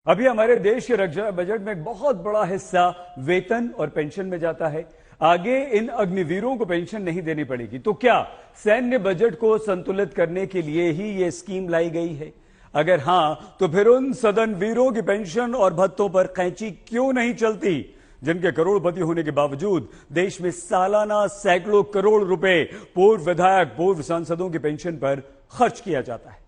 अभी हमारे देश के रक्षा बजट में एक बहुत बड़ा हिस्सा वेतन और पेंशन में जाता है। आगे इन अग्निवीरों को पेंशन नहीं देनी पड़ेगी, तो क्या सैन्य बजट को संतुलित करने के लिए ही यह स्कीम लाई गई है? अगर हां, तो फिर उन सदन वीरों की पेंशन और भत्तों पर कैंची क्यों नहीं चलती, जिनके करोड़पति होने के बावजूद देश में सालाना सैकड़ों करोड़ रुपए पूर्व विधायक, पूर्व सांसदों की पेंशन पर खर्च किया जाता है।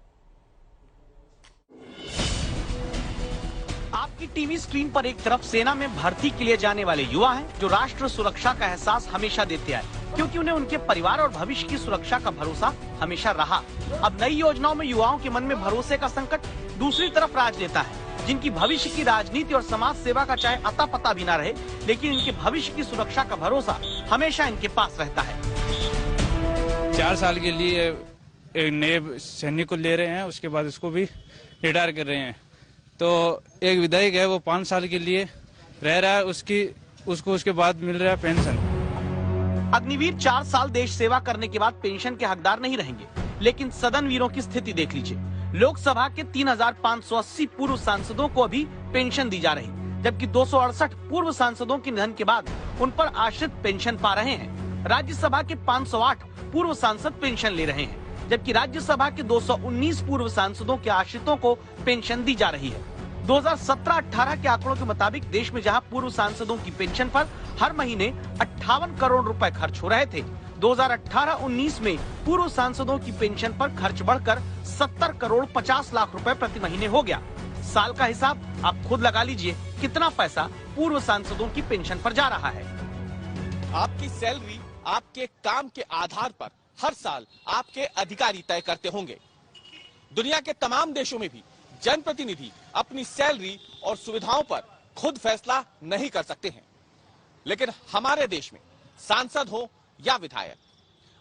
आपकी टीवी स्क्रीन पर एक तरफ सेना में भर्ती के लिए जाने वाले युवा हैं, जो राष्ट्र सुरक्षा का एहसास हमेशा देते आए, क्योंकि उन्हें उनके परिवार और भविष्य की सुरक्षा का भरोसा हमेशा रहा। अब नई योजनाओं में युवाओं के मन में भरोसे का संकट। दूसरी तरफ राजनेता है, जिनकी भविष्य की राजनीति और समाज सेवा का चाहे अता पता भी न रहे, लेकिन इनके भविष्य की सुरक्षा का भरोसा हमेशा इनके पास रहता है। 4 साल के लिए एक नए सैनिक को ले रहे हैं, उसके बाद उसको भी रिटायर कर रहे हैं। तो एक विधायक है, वो 5 साल के लिए रह रहा है, उसको उसके बाद मिल रहा है पेंशन। अग्निवीर 4 साल देश सेवा करने के बाद पेंशन के हकदार नहीं रहेंगे, लेकिन सदन वीरों की स्थिति देख लीजिए। लोकसभा के 3580 पूर्व सांसदों को अभी पेंशन दी जा रही, जबकि 268 पूर्व सांसदों के निधन के बाद उन पर आश्रित पेंशन पा रहे हैं। राज्यसभा के 508 पूर्व सांसद पेंशन ले रहे हैं, जबकि राज्यसभा के 219 पूर्व सांसदों के आश्रितों को पेंशन दी जा रही है। 2017-18 के आंकड़ों के मुताबिक देश में जहां पूर्व सांसदों की पेंशन पर हर महीने 58 करोड़ रुपए खर्च हो रहे थे, 2018-19 में पूर्व सांसदों की पेंशन पर खर्च बढ़कर 70 करोड़ 50 लाख रुपए प्रति महीने हो गया। साल का हिसाब आप खुद लगा लीजिए, कितना पैसा पूर्व सांसदों की पेंशन पर जा रहा है। आपकी सैलरी आपके काम के आधार पर हर साल आपके अधिकारी तय करते होंगे। दुनिया के तमाम देशों में भी जनप्रतिनिधि अपनी सैलरी और सुविधाओं पर खुद फैसला नहीं कर सकते हैं, लेकिन हमारे देश में सांसद हो या विधायक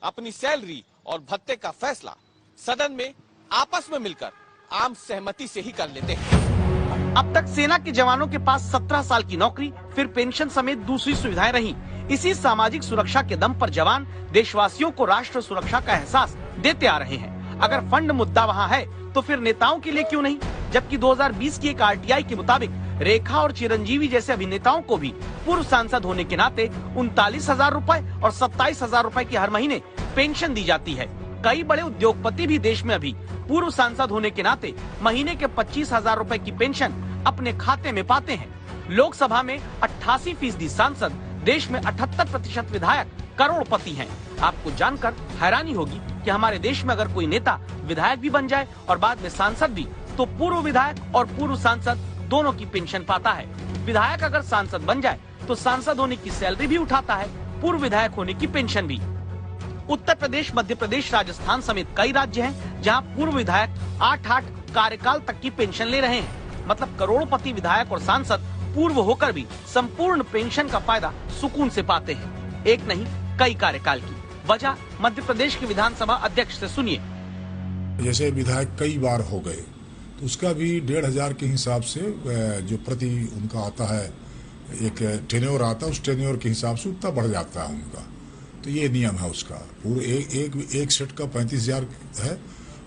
अपनी सैलरी और भत्ते का फैसला सदन में आपस में मिलकर आम सहमति से ही कर लेते हैं। अब तक सेना के जवानों के पास 17 साल की नौकरी, फिर पेंशन समेत दूसरी सुविधाएं रही। इसी सामाजिक सुरक्षा के दम पर जवान देशवासियों को राष्ट्र सुरक्षा का एहसास देते आ रहे हैं। अगर फंड मुद्दा वहाँ है, तो फिर नेताओं के लिए क्यों नहीं? जबकि 2020 की एक आरटीआई के मुताबिक रेखा और चिरंजीवी जैसे अभिनेताओं को भी पूर्व सांसद होने के नाते 39,000 रुपए और 27,000 रुपए की हर महीने पेंशन दी जाती है। कई बड़े उद्योगपति भी देश में अभी पूर्व सांसद होने के नाते महीने के 25,000 रुपए की पेंशन अपने खाते में पाते हैं। लोकसभा में 88% सांसद, देश में 78% विधायक करोड़पति हैं। आपको जानकर हैरानी होगी कि हमारे देश में अगर कोई नेता विधायक भी बन जाए और बाद में सांसद भी, तो पूर्व विधायक और पूर्व सांसद दोनों की पेंशन पाता है। विधायक अगर सांसद बन जाए तो सांसद होने की सैलरी भी उठाता है, पूर्व विधायक होने की पेंशन भी। उत्तर प्रदेश, मध्य प्रदेश, राजस्थान समेत कई राज्य हैं जहां पूर्व विधायक 8 कार्यकाल तक की पेंशन ले रहे हैं। मतलब करोड़पति विधायक और सांसद पूर्व होकर भी संपूर्ण पेंशन का फायदा सुकून से पाते हैं। एक नहीं, कई कार्यकाल की। वजह मध्य प्रदेश के विधानसभा अध्यक्ष से सुनिए। जैसे विधायक कई बार हो गए, तो उसका भी 1,500 के हिसाब से जो प्रति उनका आता है, एक टेन्योर आता है, उस टेन्योर के हिसाब से उतना बढ़ जाता है उनका। तो ये नियम है उसका। पूरे एक सेट का 35,000 है,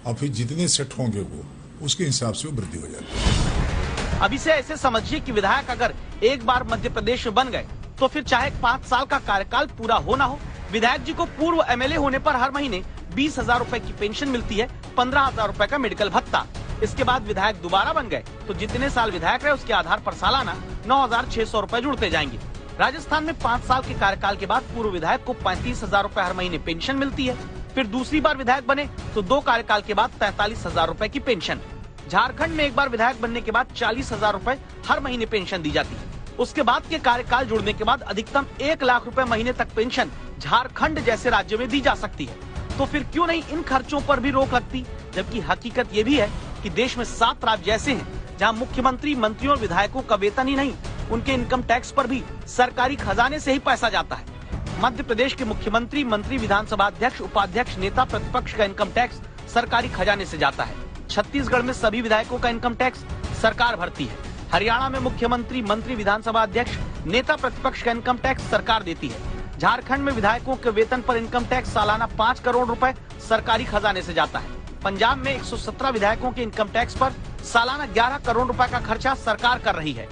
और फिर जितने सेट होंगे वो उसके हिसाब से वो वृद्धि हो जाती है। अभी से ऐसे समझिए कि विधायक अगर एक बार मध्य प्रदेश में बन गए, तो फिर चाहे 5 साल का कार्यकाल पूरा हो ना हो, विधायक जी को पूर्व एमएलए होने पर हर महीने 20,000 रुपए की पेंशन मिलती है, 15,000 रुपए का मेडिकल भत्ता। इसके बाद विधायक दोबारा बन गए तो जितने साल विधायक रहे उसके आधार पर सालाना 9,600 रुपए जुड़ते जाएंगे। राजस्थान में 5 साल के कार्यकाल के बाद पूर्व विधायक को 35,000 रुपए हर महीने पेंशन मिलती है। फिर दूसरी बार विधायक बने तो 2 कार्यकाल के बाद 43,000 रुपए की पेंशन। झारखंड में एक बार विधायक बनने के बाद 40,000 रुपए हर महीने पेंशन दी जाती है। उसके बाद के कार्यकाल जुड़ने के बाद अधिकतम 1 लाख रुपए महीने तक पेंशन झारखंड जैसे राज्य में दी जा सकती है। तो फिर क्यों नहीं इन खर्चों पर भी रोक लगती? जबकि हकीकत ये भी है कि देश में 7 राज्य ऐसे हैं जहां मुख्यमंत्री, मंत्रियों और विधायकों का वेतन ही नहीं, उनके इनकम टैक्स पर भी सरकारी खजाने से ही पैसा जाता है। मध्य प्रदेश के मुख्यमंत्री, मंत्री, विधानसभा अध्यक्ष, उपाध्यक्ष, नेता प्रतिपक्ष का इनकम टैक्स सरकारी खजाने से जाता है। छत्तीसगढ़ में सभी विधायकों का इनकम टैक्स सरकार भरती है। हरियाणा में मुख्यमंत्री, मंत्री, विधानसभा अध्यक्ष, नेता प्रतिपक्ष का इनकम टैक्स सरकार देती है। झारखंड में विधायकों के वेतन पर इनकम टैक्स सालाना 5 करोड़ रुपए सरकारी खजाने से जाता है। पंजाब में 117 विधायकों के इनकम टैक्स पर सालाना 11 करोड़ रुपए का खर्चा सरकार कर रही है।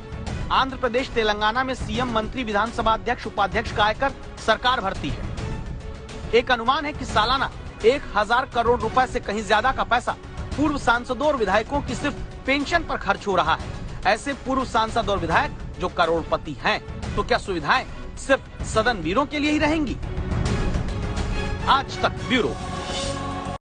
आंध्र प्रदेश, तेलंगाना में सीएम, मंत्री, विधानसभा अध्यक्ष, उपाध्यक्ष का आयकर सरकार भरती है। एक अनुमान है कि सालाना 1000 करोड़ रुपए से कहीं ज्यादा का पैसा पूर्व सांसदों और विधायकों की सिर्फ पेंशन पर खर्च हो रहा है। ऐसे पूर्व सांसद और विधायक जो करोड़पति हैं, तो क्या सुविधाएं सिर्फ सदन वीरों के लिए ही रहेंगी? आज तक ब्यूरो।